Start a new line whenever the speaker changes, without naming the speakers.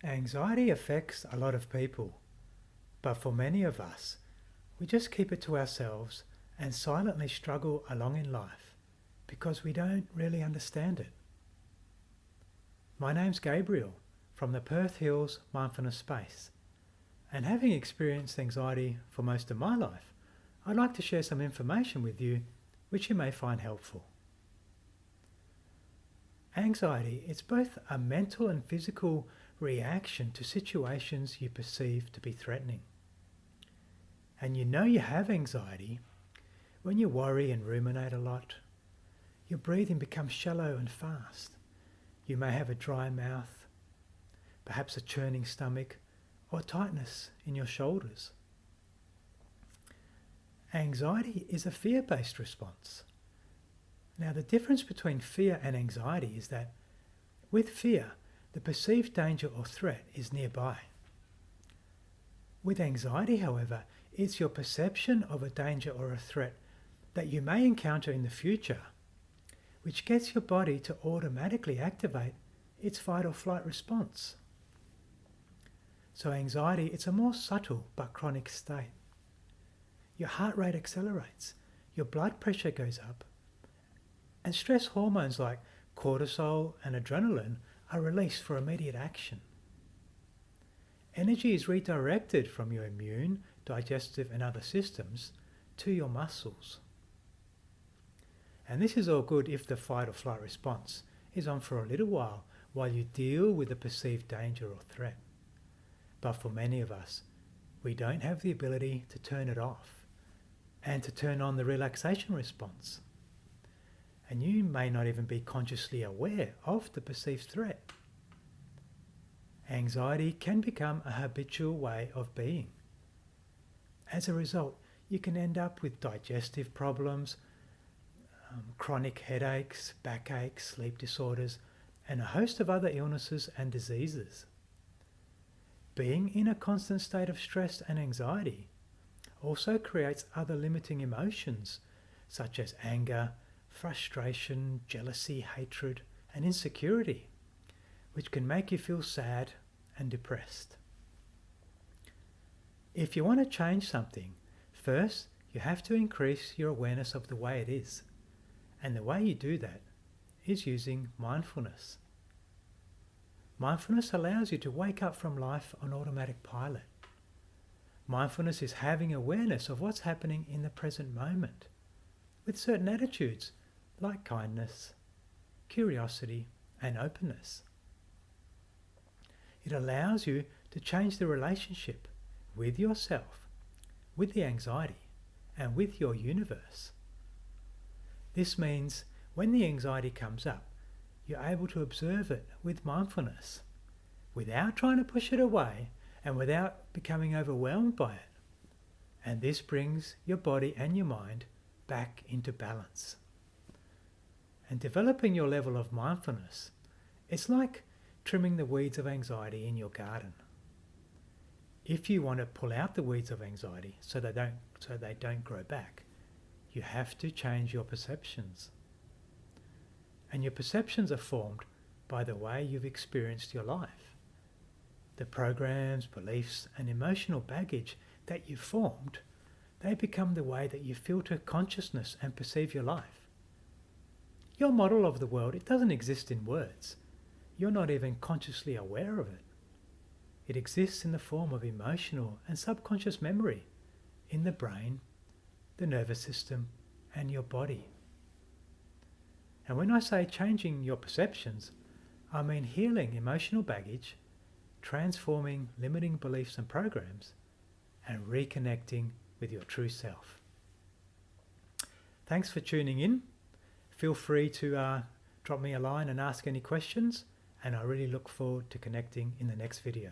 Anxiety affects a lot of people, but for many of us, we just keep it to ourselves and silently struggle along in life because we don't really understand it. My name's Gabriel from the Perth Hills Mindfulness Space, and having experienced anxiety for most of my life, I'd like to share some information with you which you may find helpful. Anxiety is both a mental and physical reaction to situations you perceive to be threatening. And you know you have anxiety when you worry and ruminate a lot. Your breathing becomes shallow and fast. You may have a dry mouth, perhaps a churning stomach, or tightness in your shoulders. Anxiety is a fear-based response. Now, the difference between fear and anxiety is that with fear, the perceived danger or threat is nearby. With anxiety, however, it's your perception of a danger or a threat that you may encounter in the future, which gets your body to automatically activate its fight or flight response. So anxiety, it's a more subtle but chronic state. Your heart rate accelerates, your blood pressure goes up, and stress hormones like cortisol and adrenaline are released for immediate action. Energy is redirected from your immune, digestive and other systems to your muscles. And this is all good if the fight or flight response is on for a little while you deal with the perceived danger or threat. But for many of us, we don't have the ability to turn it off and to turn on the relaxation response. And you may not even be consciously aware of the perceived threat. Anxiety can become a habitual way of being. As a result, you can end up with digestive problems, chronic headaches, backaches, sleep disorders, and a host of other illnesses and diseases. Being in a constant state of stress and anxiety also creates other limiting emotions such as anger, frustration, jealousy, hatred, and insecurity, which can make you feel sad and depressed. If you want to change something, first you have to increase your awareness of the way it is. And the way you do that is using mindfulness. Mindfulness allows you to wake up from life on automatic pilot. Mindfulness is having awareness of what's happening in the present moment, with certain attitudes like kindness, curiosity, and openness. It allows you to change the relationship with yourself, with the anxiety, and with your universe. This means when the anxiety comes up, you're able to observe it with mindfulness, without trying to push it away and without becoming overwhelmed by it. And this brings your body and your mind back into balance. And developing your level of mindfulness, it's like trimming the weeds of anxiety in your garden. If you want to pull out the weeds of anxiety so they don't grow back, you have to change your perceptions. And your perceptions are formed by the way you've experienced your life. The programs, beliefs, and emotional baggage that you've formed, they become the way that you filter consciousness and perceive your life. Your model of the world, it doesn't exist in words. You're not even consciously aware of it. It exists in the form of emotional and subconscious memory in the brain, the nervous system, and your body. And when I say changing your perceptions, I mean healing emotional baggage, transforming limiting beliefs and programs, and reconnecting with your true self. Thanks for tuning in. Feel free to drop me a line and ask any questions, and I really look forward to connecting in the next video.